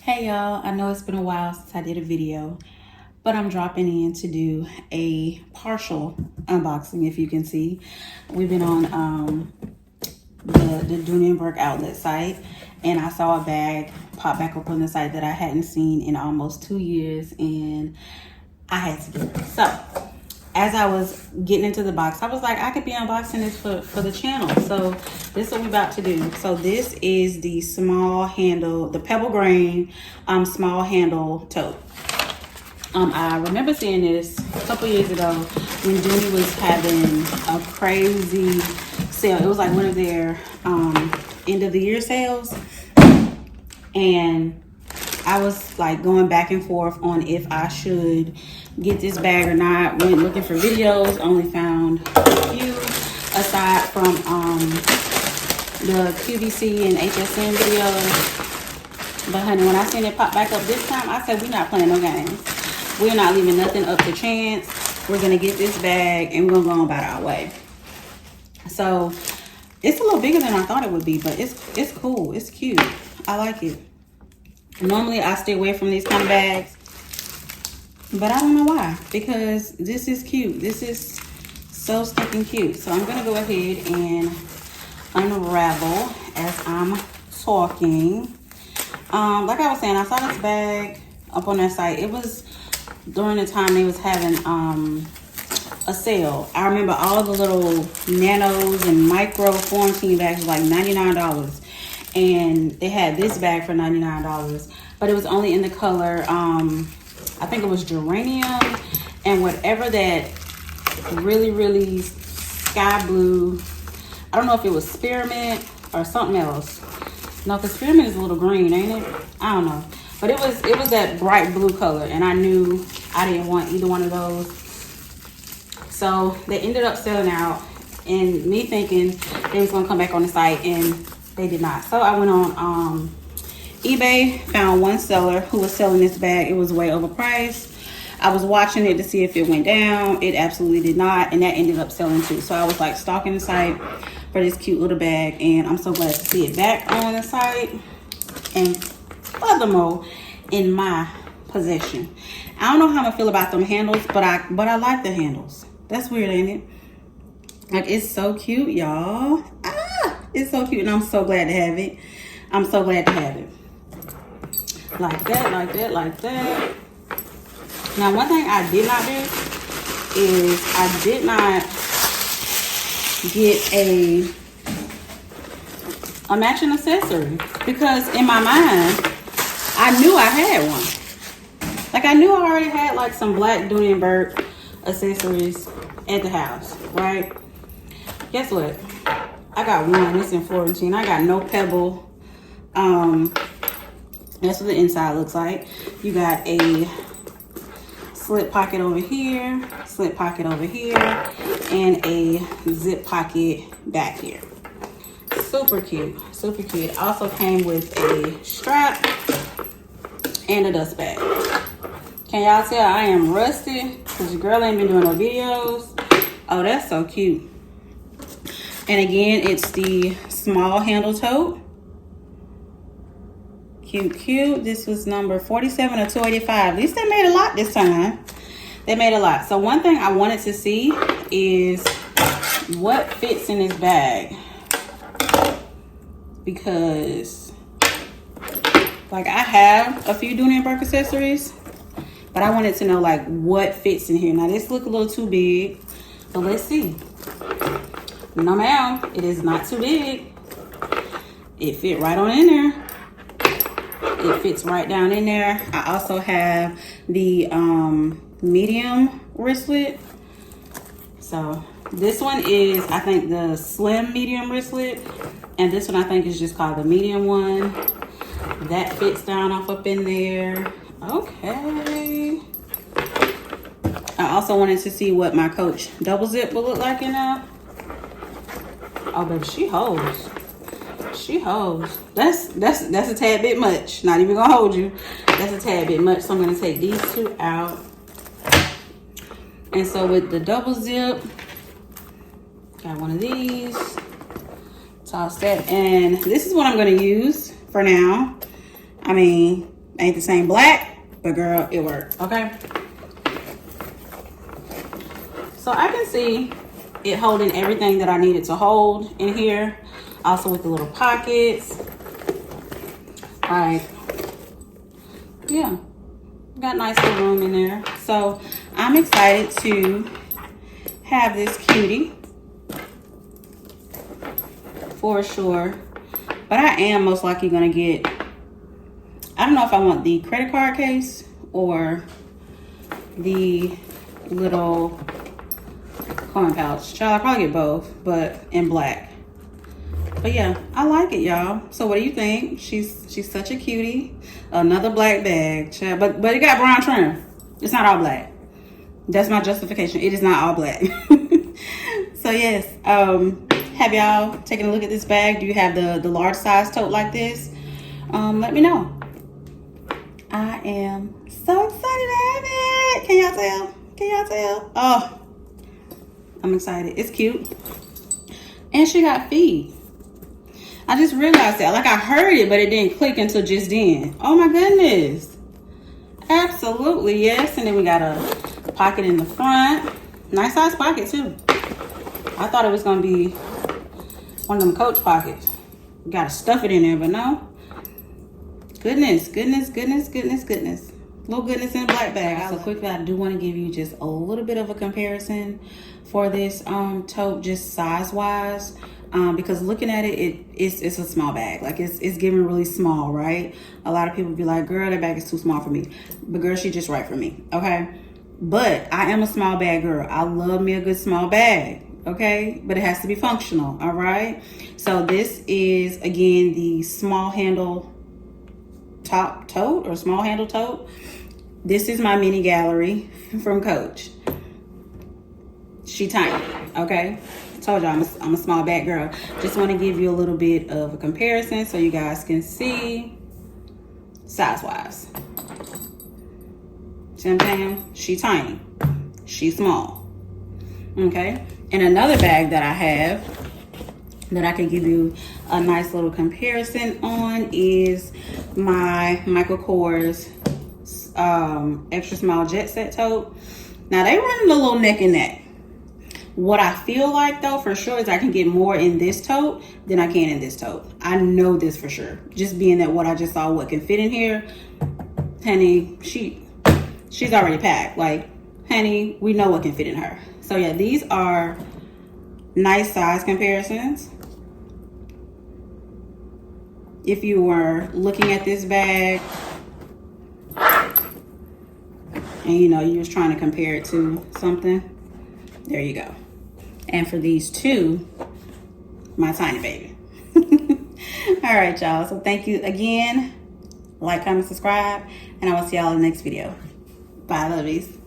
Hey y'all, I know it's been a while since I did a video, but I'm dropping in to do a partial unboxing. If you can see, we've been on the Dooney Bourke outlet site, and I saw a bag pop back up on the site that I hadn't seen in almost 2 years, and I had to get it. So as I was getting into the box, I was like, I could be unboxing this for the channel. So this is what we're about to do. So this is the small handle, the pebble grain small handle tote. I remember seeing this a couple years ago when Dooney was having a crazy sale. It was like one of their end of the year sales. And I was like going back and forth on if I should get this bag or not. Went looking for videos, only found a few aside from the QVC and HSN videos. But honey, when I seen it pop back up this time, I said, we're not playing no games. We're not leaving nothing up to chance. We're gonna get this bag and we're gonna go about our way. So it's a little bigger than I thought it would be, but it's cool, it's cute. I like it. Normally I stay away from these kind of bags, but I don't know why, because this is cute. This is so stinking cute. So I'm gonna go ahead and unravel as I'm talking. Like I was saying, I saw this bag up on their site. It was during the time they was having a sale. I remember all the little nanos and micro quarantine bags was like $99. And they had this bag for $99, but it was only in the color, I think it was geranium and whatever that really sky blue. I don't know if it was spearmint or something else. No, because spearmint is a little green, ain't it? I don't know. But it was that bright blue color, and I knew I didn't want either one of those. So they ended up selling out, and me thinking they was gonna come back on the site, and they did not. So I went on eBay, found one seller who was selling this bag. It was way overpriced. I was watching it to see if it went down. It absolutely did not, and that ended up selling too. So I was like stalking the site for this cute little bag, and I'm so glad to see it back on the site and furthermore in my possession. I don't know how I'm gonna feel about them handles, but I like the handles. That's weird, ain't it? Like, it's so cute, y'all. It's so cute, and I'm so glad to have it. I'm so glad to have it. Like that, like that, like that. Now, one thing I did not do is I did not get a matching accessory, because in my mind, I knew I had one. Like, I knew I already had like some black Dooney Bourke accessories at the house, right? Guess what? I got one. It's in Florentine. I got no pebble. That's what the inside looks like. You got a slip pocket over here, slip pocket over here, and a zip pocket back here. Super cute, super cute. Also came with a strap and a dust bag. Can y'all tell I am rusty because your girl ain't been doing no videos? Oh, that's so cute. And again, it's the small handle tote. Cute, cute. This was number 47 or 285. At least they made a lot this time. They made a lot. So one thing I wanted to see is what fits in this bag. Because, like, I have a few Dooney Bourke accessories, but I wanted to know, like, what fits in here. Now, this look a little too big, so let's see. No, ma'am, it is not too big. It fit right on in there. It fits right down in there. I also have the medium wristlet. So this one is, I think, the slim medium wristlet, and this one I think is just called the medium one. That fits down off up in there. Okay. I also wanted to see what my Coach double zip will look like in there. Oh, baby, she holds. She holds. That's a tad bit much. Not even gonna hold you. That's a tad bit much. So I'm gonna take these two out. And so with the double zip, got one of these. Toss that. And this is what I'm gonna use for now. I mean, Ain't the same black, but girl, it worked, okay? So I can see it holding everything that I needed to hold in here. Also with the little pockets. Like, yeah, got nice little room in there. So I'm excited to have this cutie for sure. But I am most likely gonna get, I don't know if I want the credit card case or the little coin pouch. Child, I'll probably get both, but in black. But yeah, I like it, y'all. So what do you think? She's such a cutie. Another black bag, child. But it got brown trim. It's not all black. That's my justification. It is not all black. So yes, have y'all taken a look at this bag? Do you have the large size tote like this? Let me know. I am so excited to have it. Can y'all tell? Can y'all tell? Oh, I'm excited. It's cute. And she got feet. I just realized that. Like, I heard it, but it didn't click until just then. Oh my goodness. Absolutely, yes. And then we got a pocket in the front. Nice size pocket too. I thought it was gonna be one of them Coach pockets. You gotta stuff it in there, but no. Goodness, goodness, goodness, goodness, goodness. Little goodness in a black bag. So quickly, I do want to give you just a little bit of a comparison for this tote, just size wise, because looking at it, it's a small bag. Like it's giving really small, right? A lot of people be like, girl, that bag is too small for me. But girl, she just right for me, okay? But I am a small bag girl. I love me a good small bag, okay? But it has to be functional, all right? So this is, again, the small handle top tote or small handle tote. This is my mini gallery from Coach. She tiny, okay? I told y'all I'm a small bag girl. Just want to give you a little bit of a comparison so you guys can see size-wise. See what I'm saying? She tiny. She small. Okay? And another bag that I have that I can give you a nice little comparison on is my Michael Kors extra small jet set tote. Now they running a little neck and neck. What I feel like though for sure is I can get more in this tote than I can in this tote. I know this for sure. Just being that what I just saw what can fit in here, honey, she's already packed. Like, honey, we know what can fit in her. So yeah, these are nice size comparisons. If you were looking at this bag and you know you was trying to compare it to something, there you go. And for these two, my tiny baby. All right, y'all. So thank you again. Like, comment, subscribe, and I will see y'all in the next video. Bye, lovies.